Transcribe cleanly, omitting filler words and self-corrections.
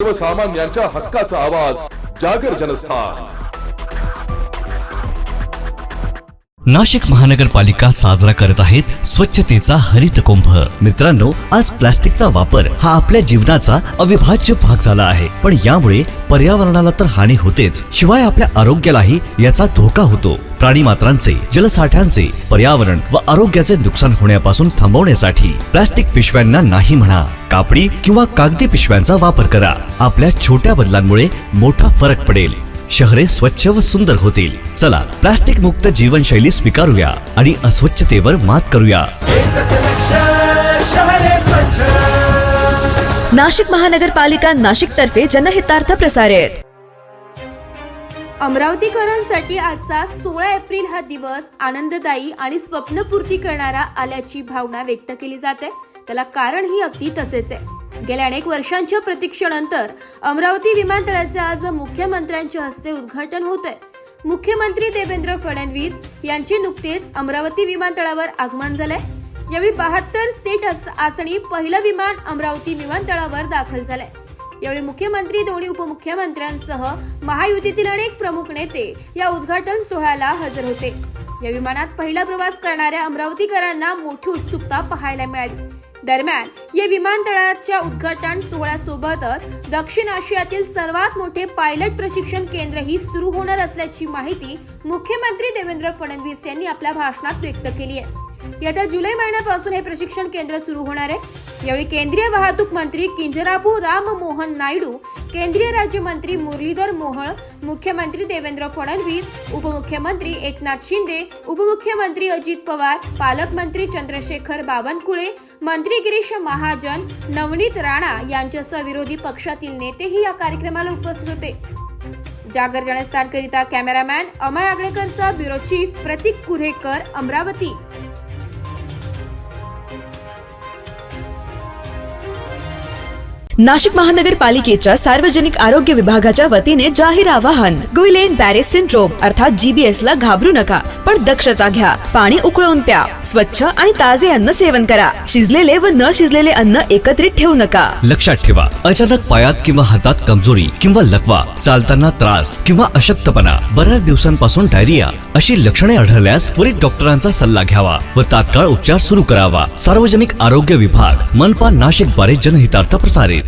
सर्वसामान्यांच्या हक्काचा आवाज जागर जनस्थान। नाशिक महानगरपालिका साजरा करत आहेत स्वच्छतेचा हरित कुंभ। मित्रांनो, आज प्लास्टिकचा वापर हा आपल्या जीवनाचा अविभाज्य भाग झाला आहे, पण यामुळे पर्यावरणाला तर हानी होतेच, शिवाय आपल्या आरोग्यालाही याचा धोका होतो। प्राणी मात्रांचे, जलसाठ्यांचे, पर्यावरण व आरोग्याचे नुकसान होण्यापासून थांबवण्यासाठी प्लास्टिक पिशव्यांना नाही म्हणा, कापडी किंवा कागदी पिशव्यांचा वापर करा। आपल्या छोट्या बदलांमुळे मोठा फरक पडेल, शहरे स्वच्छ व सुंदर होतील। चला, प्लास्टिक मुक्त जीवनशैली स्वीकारूया आणि अस्वच्छतेवर मात करूया। नाशिक महानगरपालिका नाशिक तर्फे जनहितार्थ प्रसारित। अमरावतीकरांसाठी आजचा 16 एप्रिल हा दिवस आनंददायी आणि स्वप्नपूर्ती करणारा आल्याची भावना व्यक्त केली जाते। त्याला कारणही अगदी तसेच आहे। गेल्या अनेक वर्षांच्या प्रतीक्षेनंतर अमरावती विमानतळाचे आज मुख्यमंत्र्यांच्या हस्ते उद्घाटन होते। मुख्यमंत्री देवेंद्र फडणवीस यांचे नुकतेच अमरावती विमानतळावर आगमन झाले। यावेळी 72 सीट आसनी पहिलं विमान अमरावती विमानतळावर दाखल झाले। यावेळी मुख्यमंत्री, दोन्ही उपमुख्यमंत्र्यांसह महायुतीतील अनेक प्रमुख नेते या उद्घाटन सोहळ्याला हजर होते। या विमानात पहिला प्रवास करणाऱ्या अमरावतीकरांना मोठी उत्सुकता पाहायला मिळाली। दरम्यान या विमानतळाच्या उद्घाटन सोहळ्यासोबतच दक्षिण आशियातील सर्वात मोठे पायलट प्रशिक्षण केंद्रही सुरू होणार असल्याची माहिती मुख्यमंत्री देवेंद्र फडणवीस यांनी आपल्या भाषणात व्यक्त केली आहे। येत्या जुलै महिन्यापासून हे प्रशिक्षण केंद्र सुरू होणार आहे। यावेळी केंद्रीय वाहतूक मंत्री किंजरापू राम मोहन नायडू, केंद्रीय राज्यमंत्री मुरलीधर मोहोळ, मुख्यमंत्री देवेंद्र फडणवीस, उपमुख्यमंत्री एकनाथ शिंदे, उपमुख्यमंत्री अजित पवार, पालकमंत्री चंद्रशेखर बावनकुळे, मंत्री गिरीश महाजन, नवनीत राणा यांच्यासह विरोधी पक्षातील नेतेही या कार्यक्रमाला उपस्थित होते। जागर जनस्थान करिता कॅमेरामॅन अमय आगळेकरसह ब्युरो चीफ प्रतीक कुरेकर, अमरावती। नाशिक महानगरपालिकेच्या सार्वजनिक आरोग्य विभागाच्या वतीने जाहीर आवाहन। गुइलेन बॅरे सिंड्रोम अर्थात GBS ला घाबरू नका, पण दक्षता घ्या। पाणी उकळून प्या, स्वच्छ आणि ताजे अन्न सेवन करा। शिजलेले व न शिजलेले अन्न एकत्रित ठेवू नका। लक्षात ठेवा, अचानक पायात किंवा हातात कमजोरी किंवा लकवा, चालताना त्रास किंवा अशक्तपणा, बऱ्याच दिवसांपासून डायरिया अशी लक्षणे आढळल्यास त्वरित डॉक्टरांचा सल्ला घ्यावा व तात्काळ उपचार सुरू करावा। सार्वजनिक आरोग्य विभाग, मनपा नाशिक द्वारे जनहितार्थ प्रसारित।